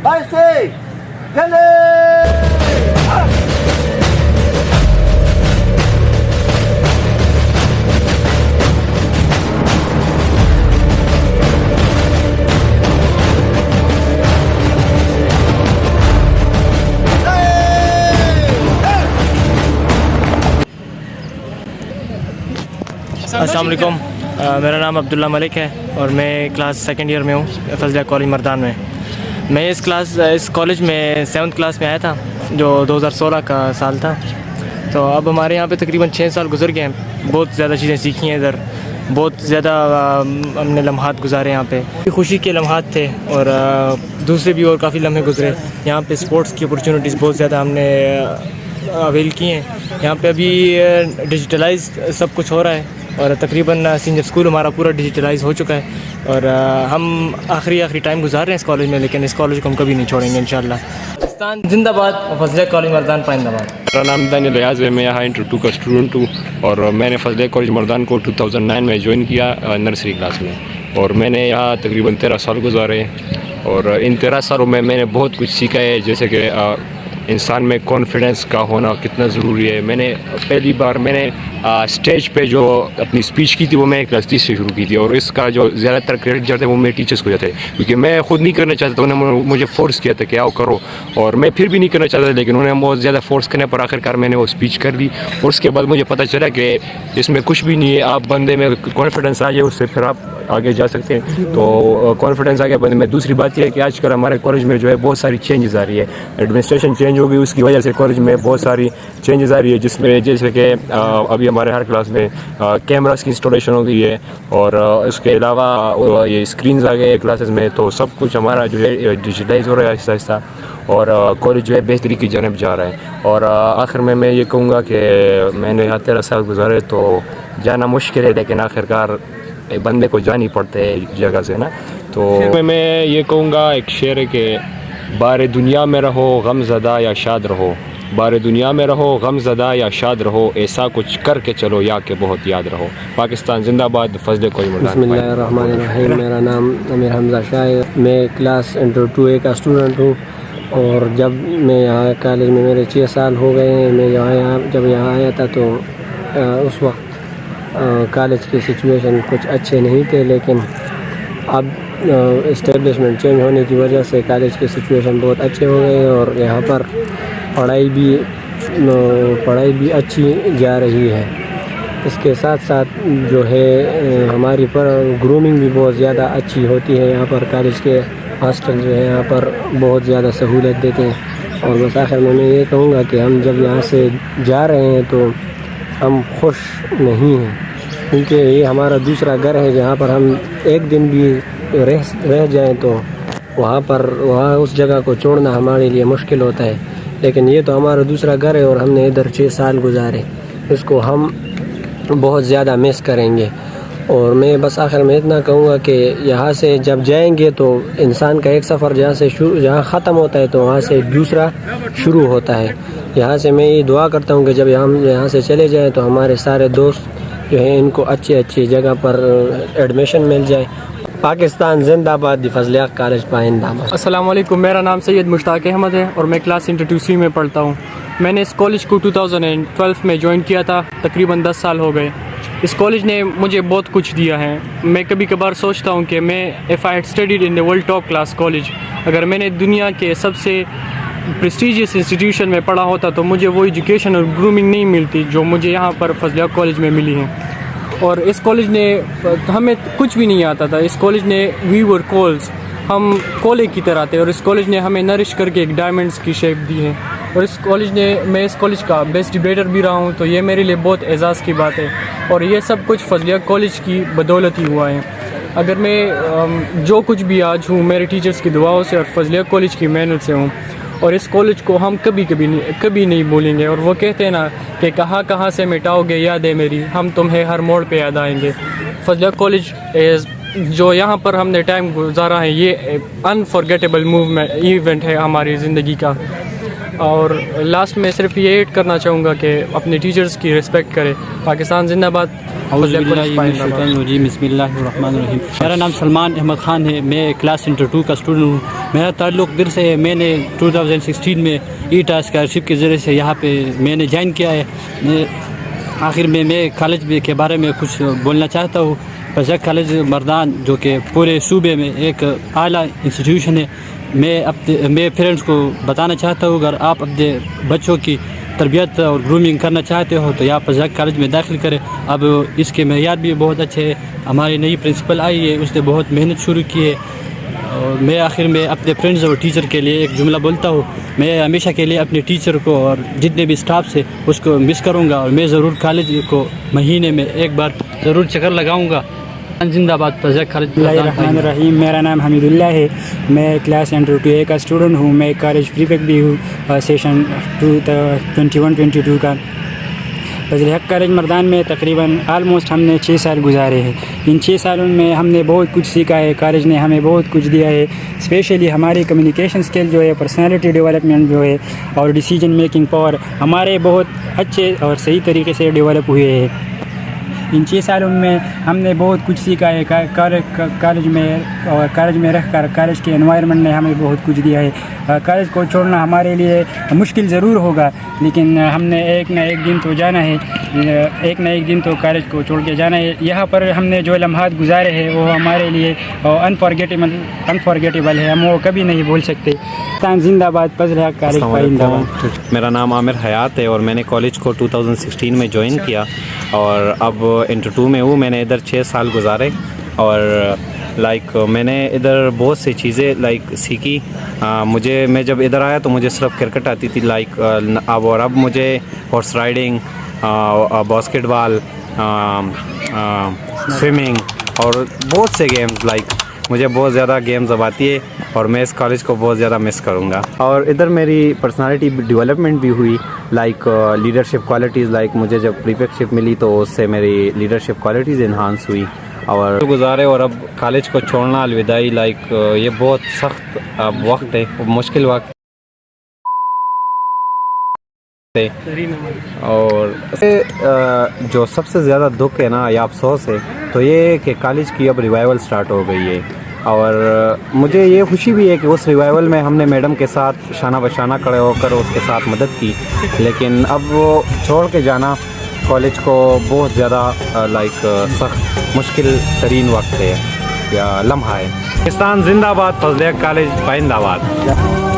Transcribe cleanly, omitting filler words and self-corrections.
ایسے چلے السلام علیکم، میرا نام عبداللہ ملک ہے اور میں کلاس سیکنڈ ایئر میں ہوں فضلیہ کالج مردان میں۔ میں اس کالج میں 7th کلاس میں آیا تھا جو 2016 کا سال تھا۔ تو اب ہمارے یہاں پہ تقریباً 6 سال گزر گئے ہیں، بہت زیادہ چیزیں سیکھی ہیں ادھر، بہت زیادہ ہم نے لمحات گزارے یہاں پہ، خوشی کے لمحات تھے اور دوسرے بھی اور کافی لمحے گزرے۔ یہاں پہ سپورٹس کی اپرچونیٹیز بہت زیادہ ہم نے اویل کی ہیں۔ یہاں پہ ابھی ڈیجیٹلائز سب کچھ ہو رہا ہے اور تقریباً سینئر اسکول ہمارا پورا ڈیجیٹلائز ہو چکا ہے اور ہم آخری ٹائم گزار رہے ہیں اس کالج میں، لیکن اس کالج کو ہم کبھی نہیں چھوڑیں گے انشاءاللہ۔ پاکستان زندہ باد، فضلیہ کالج مردان پائندہ باد۔ میرا نام دانیال ریاض ہے، میں یہاں انٹر 2 کا اسٹوڈنٹ ہوں اور میں نے فضلیہ کالج مردان کو 2009 میں جوائن کیا نرسری کلاس میں، اور میں نے یہاں تقریباً 13 سال گزارے اور ان 13 سالوں میں نے بہت کچھ سیکھا ہے، جیسے کہ انسان میں کانفیڈنس کا ہونا کتنا ضروری ہے۔ میں نے پہلی بار اسٹیج پہ جو اپنی اسپیچ کی تھی وہ میں کلاس 30 سے شروع کی تھی، اور اس کا جو زیادہ تر کریڈٹ جو تھے وہ میرے ٹیچرس کو جاتے ہیں، کیونکہ میں خود نہیں کرنا چاہتا تھا، انہوں نے مجھے فورس کیا تھا کہ آؤ کرو، اور میں پھر بھی نہیں کرنا چاہتا تھا، لیکن انہوں نے بہت زیادہ فورس کرنے پر آخر کار میں نے وہ اسپیچ کر دی، اور اس کے بعد مجھے پتہ چلا کہ اس میں کچھ بھی نہیں ہے، آپ بندے میں کانفیڈنس آ جائے اس سے پھر آپ آگے جا سکتے ہیں۔ تو کانفیڈنس آ گیا بندے میں۔ دوسری بات یہ ہے کہ آج کل ہمارے کالج میں جو ہے بہت ساری چینجز آ رہی ہے، ایڈمنسٹریشن چینج ہو گئی، اس کی وجہ سے کالج میں بہت ساری چینجز آ رہی ہے، جس میں جیسے کہ ابھی ہمارے ہر کلاس میں کیمراز کی انسٹالیشن ہو گئی ہے، اور اس کے علاوہ یہ اسکرینز آ گئے ہیں کلاسز میں، تو سب کچھ ہمارا جو ہے ڈیجیٹلائز ہو رہا ہے آہستہ آہستہ، اور کالج جو ہے بہتری کی جانب جا رہا ہے۔ اور آخر میں یہ کہوں گا کہ میں نے یہاں 13 سال گزارے، تو جانا مشکل ہے لیکن آخر کار بندے کو جانی پڑتے ہے جگہ سے نا۔ تو میں یہ کہوں گا، ایک شعر ہے کہ بار دنیا میں رہو غم زدہ یا شاد رہو، بار دنیا میں رہو غم زدہ یا شاد رہو، ایسا کچھ کر کے چلو یا کہ بہت یاد رہو۔ پاکستان زندہ باد، فضلیہ کالج مردان۔ بسم اللہ الرحمن الرحیم۔ میرا نام امیر حمزہ شاہ ہے، میں کلاس انٹر 2A کا اسٹوڈنٹ ہوں، اور جب میں یہاں کالج میں میرے 6 سال ہو گئے ہیں۔ میں جب یہاں آیا تھا تو اس وقت کالج کی سچویشن کچھ اچھے نہیں تھے، لیکن اب اسٹیبلشمنٹ چینج ہونے کی وجہ سے کالج کی سچویشن بہت اچھے ہو گئے ہیں، اور یہاں پر پڑھائی بھی اچھی جا رہی ہے۔ اس کے ساتھ ساتھ جو ہے ہماری گرومنگ بھی بہت زیادہ اچھی ہوتی ہے یہاں پر۔ کالج کے ہاسٹل جو ہے یہاں پر بہت زیادہ سہولت دیتے ہیں، اور بس آخر میں یہ کہوں گا کہ ہم جب یہاں سے جا رہے ہیں تو ہم خوش نہیں ہیں، کیونکہ یہ ہمارا دوسرا گھر ہے، جہاں پر ہم ایک دن بھی رہ جائیں تو وہاں اس جگہ کو چھوڑنا ہمارے لیے مشکل ہوتا ہے، لیکن یہ تو ہمارا دوسرا گھر ہے اور ہم نے ادھر 6 سال گزارے، اس کو ہم بہت زیادہ مس کریں گے۔ اور میں بس آخر میں اتنا کہوں گا کہ یہاں سے جب جائیں گے تو انسان کا ایک سفر جہاں ختم ہوتا ہے تو وہاں سے دوسرا شروع ہوتا ہے۔ یہاں سے میں یہ دعا کرتا ہوں کہ جب ہم یہاں سے چلے جائیں تو ہمارے سارے دوست جو ہیں ان کو اچھی جگہ پر ایڈمیشن مل جائے۔ پاکستان زندہ باد، فضلیہ کالج پائندہ باد۔ السلام علیکم، میرا نام سید مشتاق احمد ہے اور میں کلاس انٹر 2C میں پڑھتا ہوں۔ میں نے اس کالج کو 2012 میں جوائن کیا تھا، تقریباً 10 سال ہو گئے۔ اس کالج نے مجھے بہت کچھ دیا ہے۔ میں کبھی کبھار سوچتا ہوں کہ میں if I had studied in the world top class college، اگر میں نے دنیا کے سب سے پریسٹیجیس انسٹیٹیوشن میں پڑھا ہوتا تو مجھے وہ ایجوکیشن اور گرومنگ نہیں ملتی جو مجھے یہاں پر فضلیہ کالج میں ملی ہیں۔ اور اس کالج نے ہمیں کچھ بھی نہیں آتا تھا، اس کالج نے we were coals، ہم کولے کی طرح تھے، اور اس کالج نے ہمیں نرش کر کے ایک ڈائمنڈس کی شیپ دی ہے، اور میں اس کالج کا بیسٹ ڈیبیٹر بھی رہا ہوں، تو یہ میرے لیے بہت اعزاز کی بات ہے، اور یہ سب کچھ فضلیہ کالج کی بدولت ہی ہوا ہے۔ اگر میں جو کچھ بھی آج ہوں میرے ٹیچرز کی دعاؤں سے اور فضلیہ کالج کی محنت سے ہوں، اور اس کالج کو ہم کبھی نہیں بھولیں گے۔ اور وہ کہتے ہیں نا کہ کہاں سے مٹاؤ گے یادیں میری، ہم تمہیں ہر موڑ پہ یاد آئیں گے۔ فضلیہ کالج جو یہاں پر ہم نے ٹائم گزارا ہے، یہ انفارگیٹیبل ایونٹ ہے ہماری زندگی کا۔ اور لاسٹ میں صرف یہ ایڈ کرنا چاہوں گا کہ اپنے ٹیچرز کی رسپیکٹ کرے۔ پاکستان زندہ باد۔ بسم اللہ الرحمن الرحیم. میرا نام سلمان احمد خان ہے. میں کلاس انٹر 2 کا اسٹوڈنٹ ہوں. میرا تعلق در سے ہے. میں نے 2016 میں ایٹا اسکالرشپ کے ذریعے سے یہاں پہ میں نے جوائن کیا ہے. آخر میں کالج کے بارے میں کچھ بولنا چاہتا ہوں. فضلیہ کالج مردان جو کہ پورے صوبے میں ایک اعلیٰ انسٹیٹیوشن ہے. میں پیرنٹس کو بتانا چاہتا ہوں اگر آپ اپنے بچوں کی تربیت اور گرومنگ کرنا چاہتے ہو تو یا فضلیہ کالج میں داخل کریں. اب اس کے معیار بھی بہت اچھے ہیں. ہماری نئی پرنسپل آئی ہے, اس نے بہت محنت شروع کی ہے. اور میں آخر میں اپنے فرینڈز اور ٹیچر کے لیے ایک جملہ بولتا ہوں. میں ہمیشہ کے لیے اپنے ٹیچر کو اور جتنے بھی اسٹاف سے اس کو مس کروں گا, اور میں ضرور کالج کو مہینے میں ایک بار ضرور چکر لگاؤں گا. زندہ آباد فضلیہ کالج. بسم اللہ الرحمن الرحیم. میرا نام حمید اللہ ہے. میں کلاس انٹر 2A کا اسٹوڈنٹ ہوں. میں کالج پری پیک بھی ہوں سیشن 21-22 کا. فضلیہ کالج مردان میں تقریباً آلموسٹ ہم نے 6 سال گزارے ہیں. ان 6 سالوں میں ہم نے بہت کچھ سیکھا ہے. کالج نے ہمیں بہت کچھ دیا ہے. اسپیشلی ہماری کمیونیکیشن اسکل جو ہے, پرسنالٹی ڈیولپمنٹ جو ہے, اور ڈیسیجن میکنگ پاور ہمارے بہت اچھے اور صحیح طریقے سے ڈیولپ ہوئے ہیں. ان 6 سالوں میں ہم نے بہت کچھ سیکھا ہے. کالج میں رہ کر کالج کے انوائرمنٹ نے ہمیں بہت کچھ دیا ہے. کالج کو چھوڑنا ہمارے لیے مشکل ضرور ہوگا, لیکن ہم نے ایک نہ ایک دن تو جانا ہے. ایک نہ ایک دن تو کالج کو چھوڑ کے جانا ہے. یہاں پر ہم نے جو لمحات گزارے ہیں وہ ہمارے لیے انفارگیٹیبل ہے. ہم وہ کبھی نہیں بھول سکتے. زندہ آباد فضلیہ کالج زندہ آباد. میرا نام عامر حیات ہے اور میں نے کالج کو 2016 میں جوائن کیا اور اب انٹر 2 میں ہوں. میں نے ادھر 6 سال گزارے اور میں نے ادھر بہت سی چیزیں سیکھی. میں جب ادھر آیا تو مجھے صرف کرکٹ آتی تھی اب مجھے ہارس رائڈنگ, باسکٹ بال, سوئمنگ اور بہت سے گیمز مجھے بہت زیادہ گیمز اب آتی ہے اور میں اس کالج کو بہت زیادہ مس کروں گا. اور ادھر میری پرسنالٹی ڈیولپمنٹ بھی ہوئی لیڈرشپ کوالٹیز. مجھے جب پریفیکشپ ملی تو اس سے میری لیڈرشپ کوالٹیز انہانس ہوئی اور گزارے. اور اب کالج کو چھوڑنا الوداعی یہ بہت سخت وقت ہے, مشکل وقت ہے. اور جو سب سے زیادہ دکھ ہے نا یا افسوس ہے تو یہ کہ کالج کی اب ریوائول سٹارٹ ہو گئی ہے. اور مجھے یہ خوشی بھی ہے کہ اس ریوائول میں ہم نے میڈم کے ساتھ شانہ بشانہ کھڑے ہو کر اس کے ساتھ مدد کی. لیکن اب وہ چھوڑ کے جانا کالج کو بہت زیادہ سخت مشکل ترین وقت ہے یا لمحہ ہے. پاکستان زندہ باد. فضلیہ کالج پائند آباد.